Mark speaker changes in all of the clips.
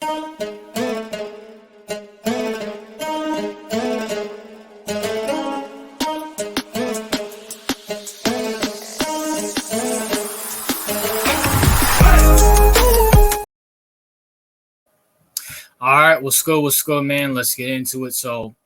Speaker 1: All right, what's good, man? Let's get into it. So,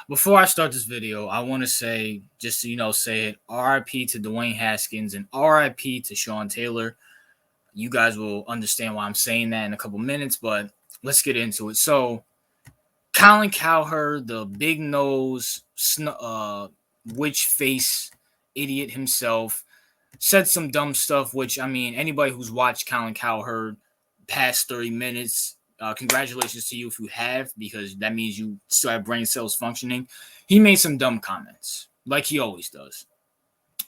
Speaker 1: before I start this video, I want to say, just so you know, say it, RIP to Dwanye Haskins and RIP to Sean Taylor. You guys will understand why I'm saying that in a couple minutes, but let's get into it. So, Colin Cowherd, the big nose, witch face idiot himself, said some dumb stuff, which, I mean, anybody who's watched Colin Cowherd past 30 minutes, congratulations to you if you have, because that means you still have brain cells functioning. He made some dumb comments, like he always does.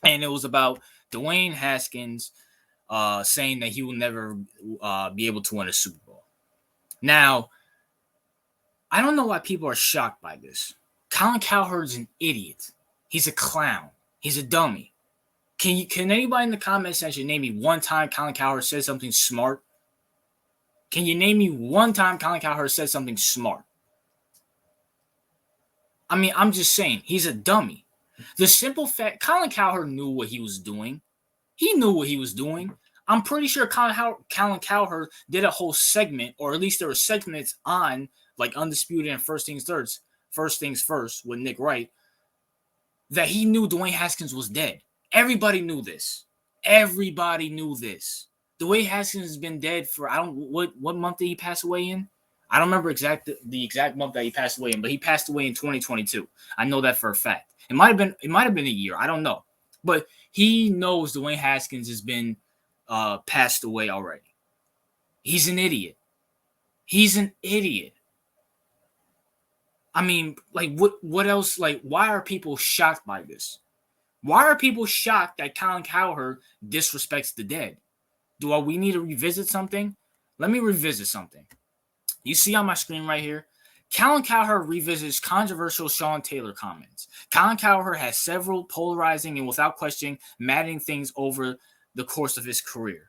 Speaker 1: And it was about Dwayne Haskins saying that he will never be able to win a Super Bowl. Now, I don't know why people are shocked by this. Colin Cowherd's an idiot. He's a clown. He's a dummy. Can anybody in the comment section name me one time Colin Cowherd said something smart? Can you name me one time Colin Cowherd said something smart? I mean, I'm just saying, he's a dummy. The simple fact, Colin Cowherd knew what he was doing. He knew what he was doing. I'm pretty sure Colin Cowherd did a whole segment, or at least there were segments on, like Undisputed and First Things First with Nick Wright, that he knew Dwanye Haskins was dead. Everybody knew this. Everybody knew this. Dwanye Haskins has been dead for what month did he pass away in? I don't remember the exact month that he passed away in, but he passed away in 2022. I know that for a fact. It might have been a year. I don't know. But he knows Dwanye Haskins has been passed away already. He's an idiot. He's an idiot. I mean, like, what else? Like, why are people shocked by this? Why are people shocked that Colin Cowherd disrespects the dead? Do we need to revisit something? Let me revisit something. You see on my screen right here, Colin Cowherd revisits controversial Sean Taylor comments. Colin Cowherd has several polarizing and without question maddening things over the course of his career.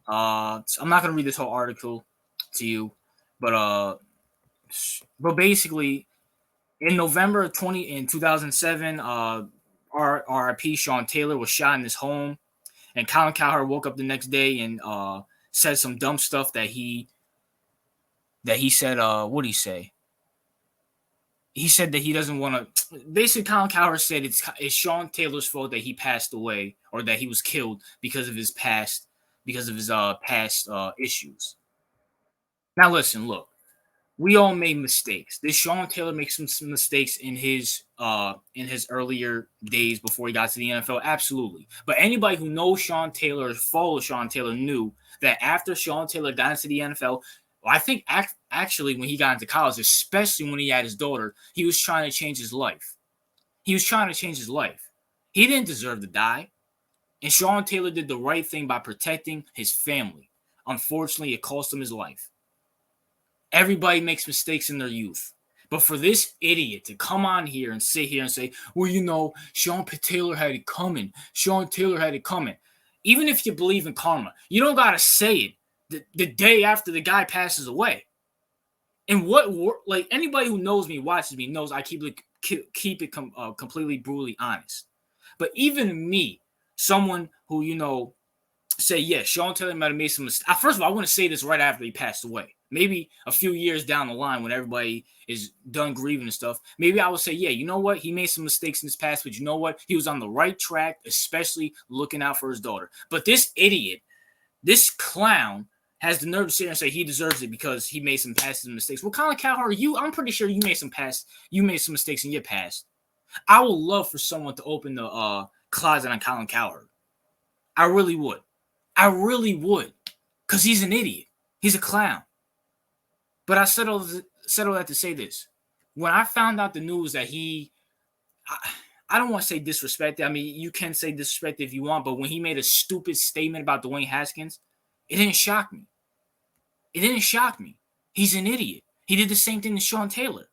Speaker 1: I'm not going to read this whole article to you, but basically, in November of 2007, RIP Sean Taylor was shot in his home. And Colin Cowherd woke up the next day and said some dumb stuff that he said. What did he say? He said that he doesn't want to. Basically, Colin Cowherd said it's Sean Taylor's fault that he passed away or that he was killed because of his past issues. Now, listen, look. We all made mistakes. This Sean Taylor makes some mistakes in his earlier days before he got to the NFL. Absolutely. But anybody who knows Sean Taylor or follows Sean Taylor knew that after Sean Taylor got into the NFL, well, I think actually when he got into college, especially when he had his daughter, he was trying to change his life. He was trying to change his life. He didn't deserve to die. And Sean Taylor did the right thing by protecting his family. Unfortunately, it cost him his life. Everybody makes mistakes in their youth. But for this idiot to come on here and sit here and say, well, you know, Sean Taylor had it coming. Sean Taylor had it coming. Even if you believe in karma, you don't got to say it the day after the guy passes away. And like anybody who knows me, watches me, knows I keep it completely brutally honest. But even me, someone who, you know, say, yeah, Sean Taylor might have made some mistakes. First of all, I want to say this right after he passed away. Maybe a few years down the line when everybody is done grieving and stuff, maybe I would say, yeah, you know what? He made some mistakes in his past, but you know what? He was on the right track, especially looking out for his daughter. But this idiot, this clown, has the nerve to sit there and say he deserves it because he made some past mistakes. Well, Colin Cowherd, I'm pretty sure you made some mistakes in your past. I would love for someone to open the closet on Colin Cowherd. I really would. Because he's an idiot. He's a clown. But I settled that to say this. When I found out the news that I don't want to say disrespected. I mean, you can say disrespected if you want, but when he made a stupid statement about Dwanye Haskins, it didn't shock me. He's an idiot. He did the same thing to Sean Taylor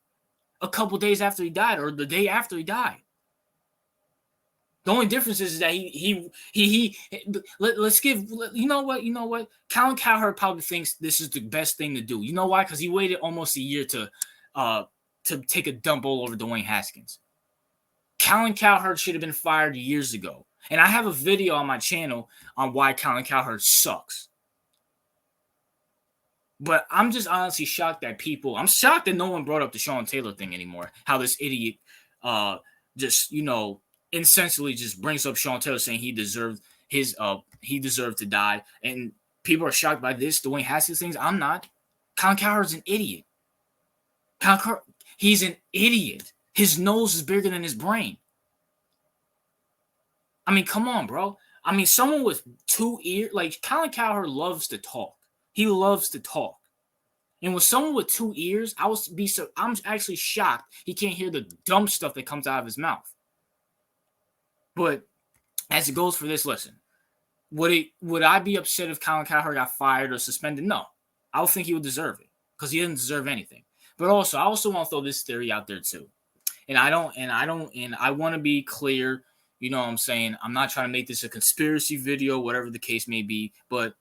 Speaker 1: a couple days after he died or the day after he died. The only difference is that let's give you know what Colin Cowherd probably thinks this is the best thing to do. You know why? Because he waited almost a year to take a dump all over Dwanye Haskins. Colin Cowherd should have been fired years ago. And I have a video on my channel on why Colin Cowherd sucks. But I'm just honestly shocked that I'm shocked that no one brought up the Sean Taylor thing anymore. How this idiot just, insensibly just brings up Sean Taylor saying he deserved to die. And people are shocked by this, Dwayne Haskins things. I'm not. Colin Cowherd's an idiot. He's an idiot. His nose is bigger than his brain. I mean, come on, bro. I mean, someone with 2 ears, like Colin Cowherd loves to talk. He loves to talk. And with someone with 2 ears, I'm actually shocked he can't hear the dumb stuff that comes out of his mouth. But as it goes for this, listen, would I be upset if Colin Cowherd got fired or suspended? No. I don't think he would deserve it because he doesn't deserve anything. But I also want to throw this theory out there too. And I want to be clear, you know what I'm saying? I'm not trying to make this a conspiracy video, whatever the case may be, but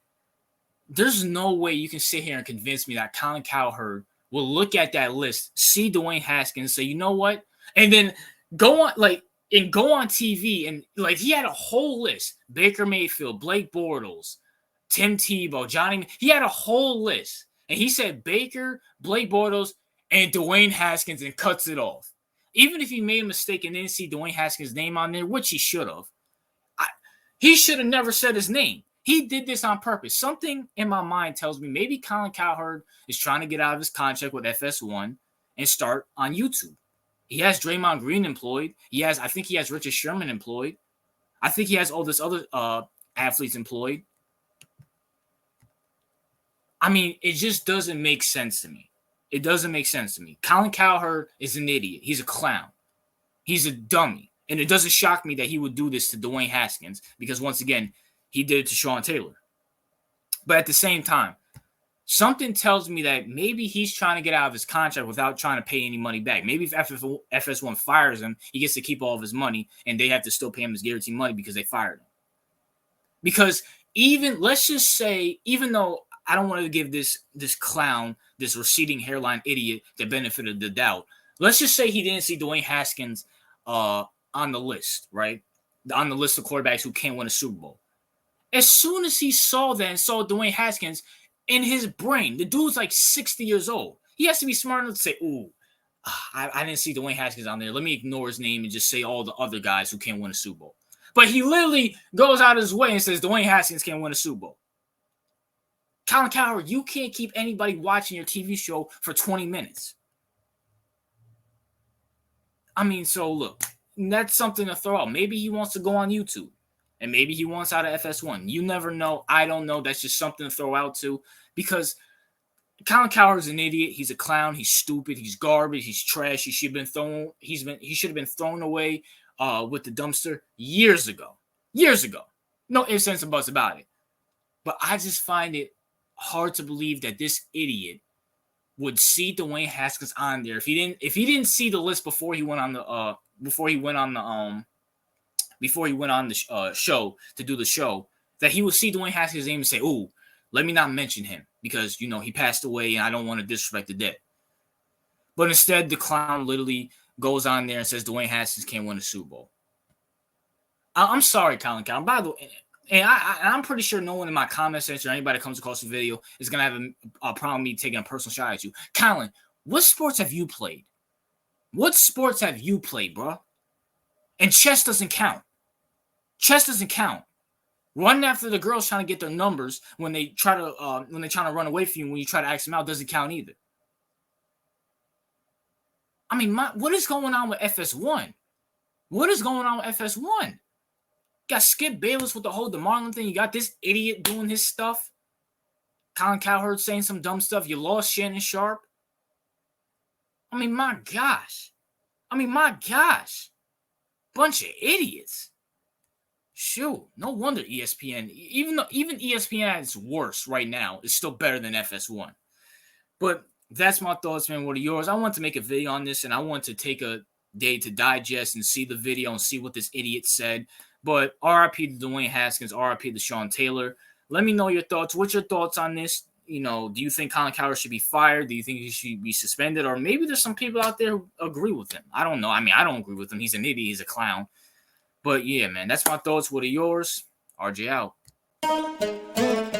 Speaker 1: there's no way you can sit here and convince me that Colin Cowherd will look at that list, see Dwayne Haskins, say, you know what? And then go on TV and like he had a whole list. Baker Mayfield, Blake Bortles, Tim Tebow, Johnny. He had a whole list. And he said Baker, Blake Bortles, and Dwayne Haskins and cuts it off. Even if he made a mistake and didn't see Dwayne Haskins' name on there, which he should have, he should have never said his name. He did this on purpose. Something in my mind tells me maybe Colin Cowherd is trying to get out of his contract with FS1 and start on YouTube. He has Draymond Green employed. I think he has Richard Sherman employed. I think he has all this other athletes employed. I mean, it just doesn't make sense to me. It doesn't make sense to me. Colin Cowherd is an idiot. He's a clown. He's a dummy. And it doesn't shock me that he would do this to Dwayne Haskins because, once again, he did it to Sean Taylor. But at the same time, something tells me that maybe he's trying to get out of his contract without trying to pay any money back. Maybe if FS1 fires him, he gets to keep all of his money, and they have to still pay him his guaranteed money because they fired him. Because let's just say, even though I don't want to give this clown, this receding hairline idiot the benefit of the doubt, let's just say he didn't see Dwayne Haskins on the list, right? On the list of quarterbacks who can't win a Super Bowl. As soon as he saw that and saw Dwayne Haskins, in his brain, the dude's like 60 years old. He has to be smart enough to say, ooh, I didn't see Dwayne Haskins on there. Let me ignore his name and just say all the other guys who can't win a Super Bowl. But he literally goes out of his way and says Dwayne Haskins can't win a Super Bowl. Colin Cowherd, you can't keep anybody watching your TV show for 20 minutes. I mean, so look, that's something to throw out. Maybe he wants to go on YouTube. And maybe he wants out of FS1. You never know. I don't know. That's just something to throw out too. Because Colin Cowherd's an idiot. He's a clown. He's stupid. He's garbage. He's trash. He should have been thrown away with the dumpster years ago. Years ago. No ifs, ands, and buts about it. But I just find it hard to believe that this idiot would see Dwayne Haskins on there if he didn't see the list before he went on the show to do the show, that he would see Dwayne Haskins' name and say, ooh, let me not mention him because, he passed away and I don't want to disrespect the dead. But instead, the clown literally goes on there and says Dwayne Haskins can't win a Super Bowl. I'm sorry, Colin Cowherd. By the way, and I'm pretty sure no one in my comment section or anybody that comes across the video is going to have a problem with me taking a personal shot at you. Colin, what sports have you played? What sports have you played, bro? And chess doesn't count. Chess doesn't count. Running after the girls trying to get their numbers when they try to run away from you when you try to ask them out doesn't count either. I mean, what is going on with FS1? What is going on with FS1? You got Skip Bayless with the whole DeMarlin thing. You got this idiot doing his stuff. Colin Cowherd saying some dumb stuff. You lost Shannon Sharp. I mean, my gosh. Bunch of idiots. Shoot, no wonder ESPN, even ESPN at its worst right now, is still better than FS1. But that's my thoughts, man. What are yours? I want to make a video on this, and I want to take a day to digest and see the video and see what this idiot said. But RIP to Dwayne Haskins, RIP to Sean Taylor. Let me know your thoughts. What's your thoughts on this? You know, do you think Colin Cowherd should be fired? Do you think he should be suspended? Or maybe there's some people out there who agree with him. I don't know. I mean, I don't agree with him. He's an idiot. He's a clown. But yeah, man, that's my thoughts. What are yours? RJ out.